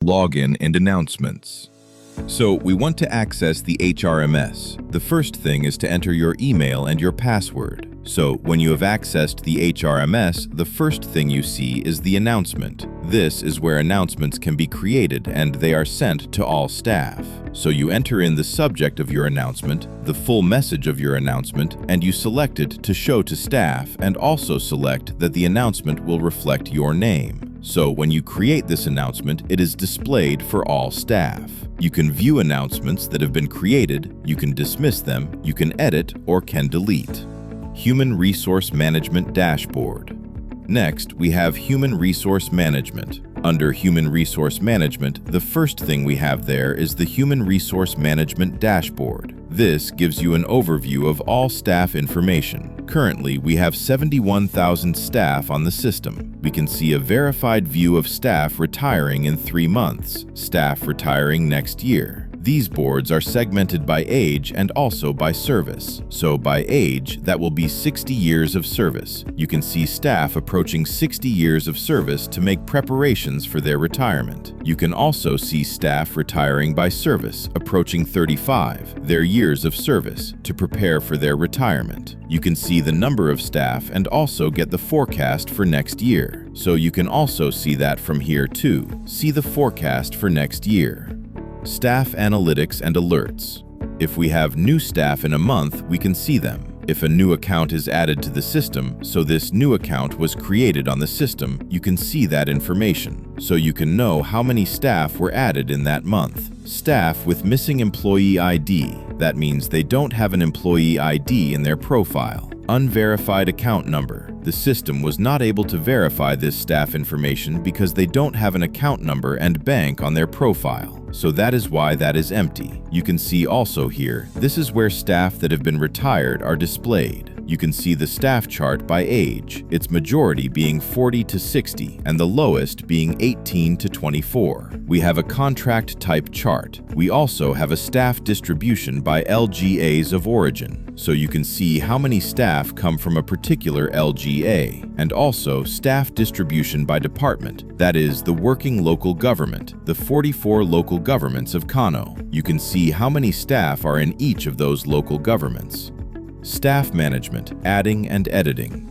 Login and announcements. So we want to access the HRMS. The first thing is to enter your email and your password. So when you have accessed the HRMS, the first thing you see is the announcement. This is where announcements can be created and they are sent to all staff. So you enter in the subject of your announcement, the full message of your announcement, and you select it to show to staff and also select that the announcement will reflect your name. So when you create this announcement, it is displayed for all staff. You can view announcements that have been created, you can dismiss them, you can edit, or can delete. Human Resource Management Dashboard. Next, we have Human Resource Management. Under Human Resource Management, the first thing we have there is the Human Resource Management Dashboard. This gives you an overview of all staff information. Currently, we have 71,000 staff on the system. We can see a verified view of staff retiring in 3 months, staff retiring next year. These boards are segmented by age and also by service. So by age, that will be 60 years of service. You can see staff approaching 60 years of service to make preparations for their retirement. You can also see staff retiring by service, approaching 35, their years of service, to prepare for their retirement. You can see the number of staff and also get the forecast for next year. So you can also see that from here too. See the forecast for next year. Staff analytics and alerts. If we have new staff in a month, we can see them. If a new account is added to the system, so this new account was created on the system, you can see that information. So you can know how many staff were added in that month. Staff with missing employee ID. That means they don't have an employee ID in their profile. Unverified account number. The system was not able to verify this staff information because they don't have an account number and bank on their profile. So that is why that is empty. You can see also here, this is where staff that have been retired are displayed. You can see the staff chart by age, its majority being 40 to 60 and the lowest being 18 to 24. We have a contract type chart. We also have a staff distribution by LGAs of origin. So you can see how many staff come from a particular LGA, and also staff distribution by department, that is the working local government, the 44 local governments of Kano. You can see how many staff are in each of those local governments. Staff management, adding and editing.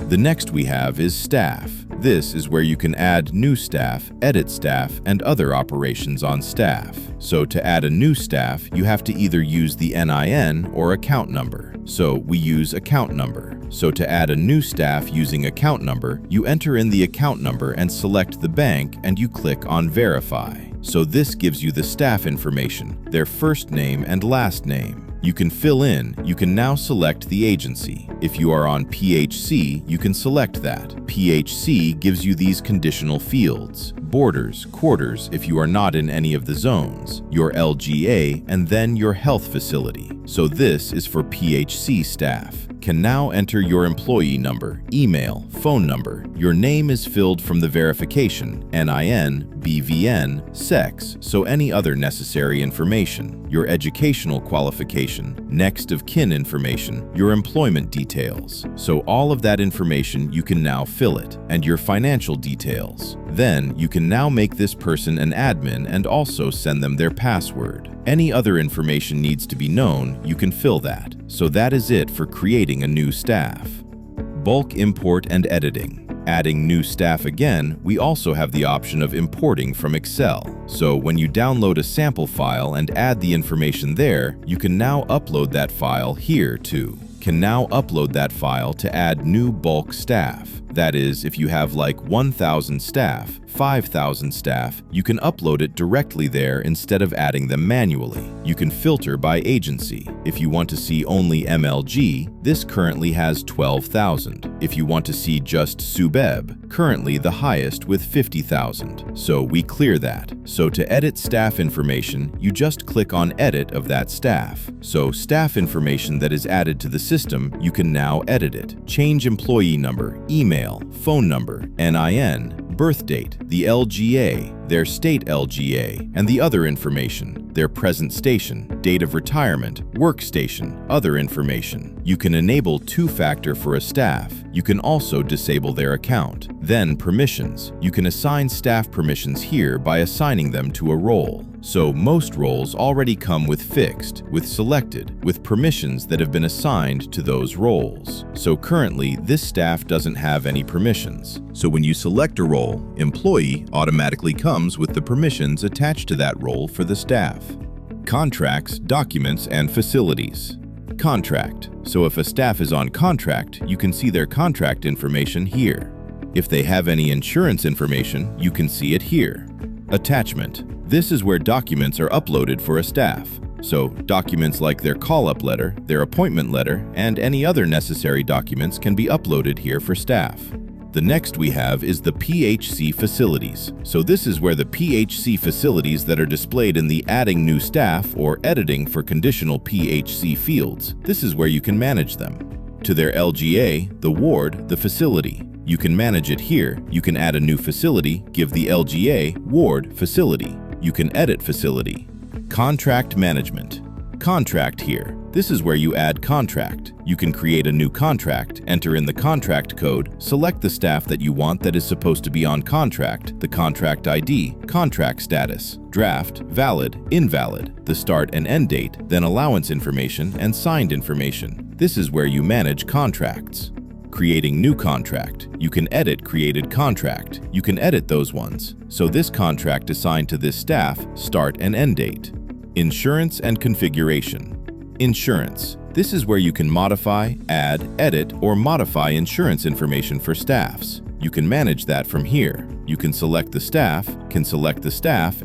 The next we have is staff. This is where you can add new staff, edit staff, and other operations on staff. So to add a new staff, you have to either use the NIN or account number. So we use account number. So to add a new staff using account number, you enter in the account number and select the bank and you click on Verify. So this gives you the staff information, their first name and last name. You can fill in, you can now select the agency. If you are on PHC, you can select that. PHC gives you these conditional fields, borders, quarters if you are not in any of the zones, your LGA, and then your health facility. So this is for PHC staff. Can now enter your employee number, email, phone number. Your name is filled from the verification, NIN, BVN, sex, so any other necessary information, your educational qualification, next of kin information, your employment details. So all of that information you can now fill it, and your financial details. Then you can now make this person an admin and also send them their password. Any other information needs to be known, you can fill that. So that is it for creating a new staff. Bulk import and editing. Adding new staff again, we also have the option of importing from Excel. So when you download a sample file and add the information there, you can now upload that file here too. Can now upload that file to add new bulk staff. That is, if you have like 1,000 staff, 5,000 staff, you can upload it directly there instead of adding them manually. You can filter by agency. If you want to see only MLG, this currently has 12,000. If you want to see just Subeb, currently the highest with 50,000. So we clear that. So to edit staff information, you just click on Edit of that staff. So staff information that is added to the system, you can now edit it. Change employee number, email, phone number, NIN, birth date, the LGA, their state LGA, and the other information, their present station, date of retirement, workstation, other information. You can enable two-factor for a staff. You can also disable their account. Then permissions. You can assign staff permissions here by assigning them to a role. So most roles already come with fixed, with selected, with permissions that have been assigned to those roles. So currently, this staff doesn't have any permissions. So when you select a role, employee automatically comes with the permissions attached to that role for the staff. Contracts, documents, and facilities. Contract. So if a staff is on contract, you can see their contract information here. If they have any insurance information, you can see it here. Attachment. This is where documents are uploaded for a staff. So documents like their call-up letter, their appointment letter, and any other necessary documents can be uploaded here for staff. The next we have is the PHC facilities. So this is where the PHC facilities that are displayed in the adding new staff or editing for conditional PHC fields. This is where you can manage them. To their LGA, the ward, the facility. You can manage it here. You can add a new facility, give the LGA, ward, facility. You can edit facility. Contract management. Contract here. This is where you add contract. You can create a new contract, enter in the contract code, select the staff that you want that is supposed to be on contract, the contract ID, contract status, draft, valid, invalid, the start and end date, then allowance information and signed information. This is where you manage contracts. Creating new contract. You can edit created contract. You can edit those ones. So this contract assigned to this staff, start and end date. Insurance and configuration. Insurance. This is where you can modify, add, edit, or modify insurance information for staffs. You can manage that from here. You can select the staff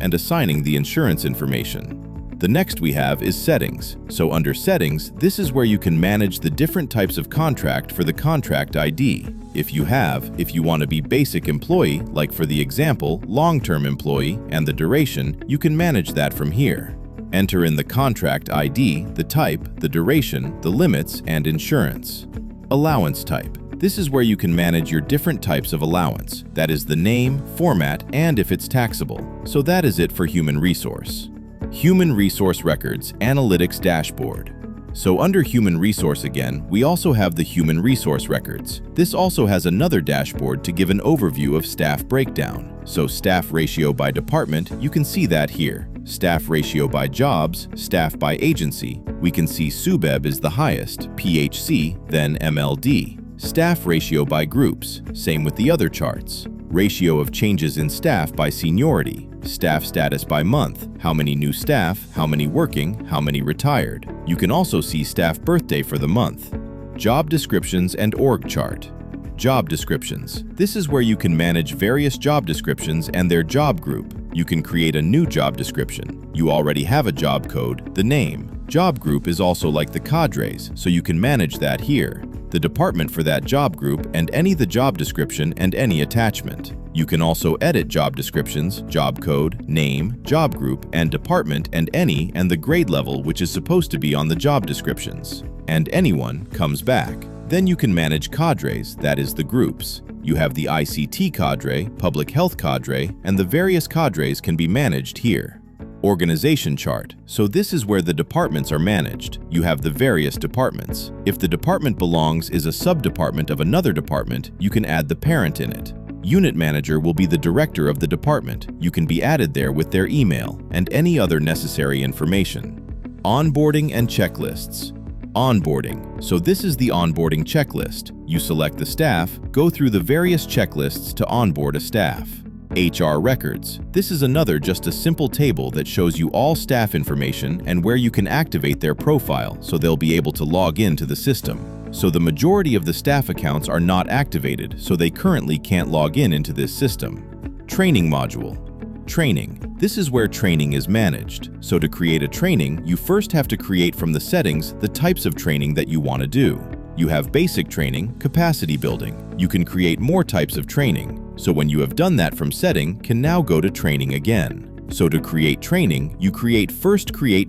and assigning the insurance information. The next we have is settings. So under settings, this is where you can manage the different types of contract for the contract ID. If you want to be basic employee, like for the example, long-term employee, and the duration, you can manage that from here. Enter in the contract ID, the type, the duration, the limits, and insurance. Allowance type. This is where you can manage your different types of allowance. That is the name, format, and if it's taxable. So that is it for human resource. Human Resource Records Analytics Dashboard. So under Human Resource again, we also have the Human Resource Records. This also has another dashboard to give an overview of staff breakdown. So staff ratio by department, you can see that here. Staff ratio by jobs, staff by agency. We can see SUBEB is the highest, PHC, then MLD. Staff ratio by groups, same with the other charts. Ratio of changes in staff by seniority. Staff status by month, how many new staff, how many working, how many retired. You can also see staff birthday for the month. Job descriptions and org chart. Job descriptions. This is where you can manage various job descriptions and their job group. You can create a new job description. You already have a job code, the name. Job group is also like the cadres, so you can manage that here. The department for that job group and the job description and any attachment. You can also edit job descriptions, job code, name, job group, and department and the grade level which is supposed to be on the job descriptions. And anyone comes back. Then you can manage cadres, that is the groups. You have the ICT cadre, public health cadre, and the various cadres can be managed here. Organization chart. So this is where the departments are managed. You have the various departments. If the department is a sub-department of another department, you can add the parent in it. Unit manager will be the director of the department. You can be added there with their email and any other necessary information. Onboarding and checklists. Onboarding. So this is the onboarding checklist. You select the staff, go through the various checklists to onboard a staff. HR records. This is just a simple table that shows you all staff information and where you can activate their profile so they'll be able to log into the system. So the majority of the staff accounts are not activated, so they currently can't log into this system. Training module. Training. This is where training is managed. So to create a training, you first have to create from the settings the types of training that you want to do. You have basic training, capacity building. You can create more types of training. So when you have done that from setting, can now go to training again. So to create training, you create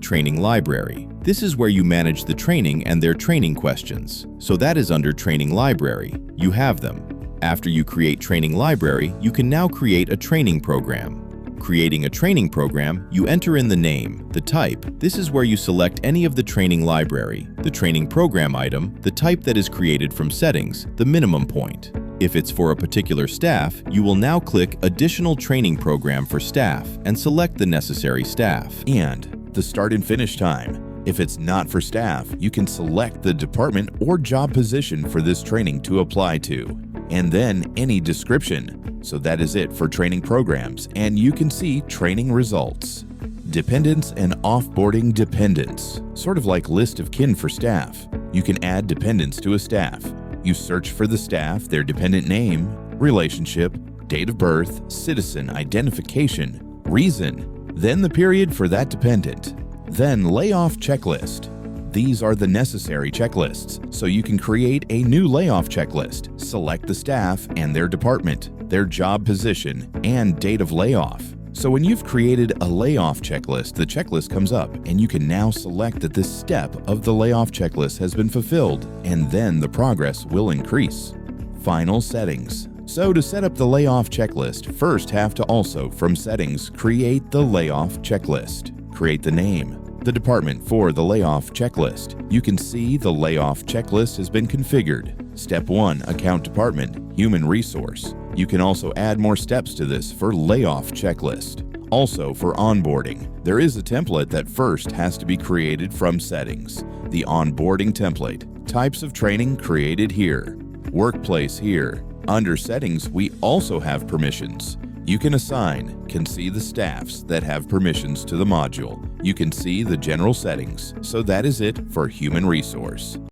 training library. This is where you manage the training and their training questions. So that is under training library. You have them. After you create training library, you can now create a training program. Creating a training program, you enter in the name, the type. This is where you select any of the training library, the training program item, the type that is created from settings, the minimum point. If it's for a particular staff, you will now click Additional Training Program for Staff and select the necessary staff. And the start and finish time. If it's not for staff, you can select the department or job position for this training to apply to. And then any description. So that is it for training programs, and you can see training results. Dependents and offboarding dependents. Sort of like list of kin for staff. You can add dependents to a staff. You search for the staff, their dependent name, relationship, date of birth, citizen identification, reason, then the period for that dependent. Then layoff checklist. These are the necessary checklists, so you can create a new layoff checklist. Select the staff and their department, their job position, and date of layoff. So when you've created a layoff checklist, the checklist comes up and you can now select that this step of the layoff checklist has been fulfilled, and then the progress will increase. Final settings. So to set up the layoff checklist, first have to also, from settings, create the layoff checklist. Create the name, the department for the layoff checklist. You can see the layoff checklist has been configured. Step 1, Account Department, Human Resource. You can also add more steps to this for layoff checklist. Also for onboarding, there is a template that first has to be created from settings. The onboarding template. Types of training created here. Workplace here. Under settings, we also have permissions. You can see the staffs that have permissions to the module. You can see the general settings. So that is it for Human Resource.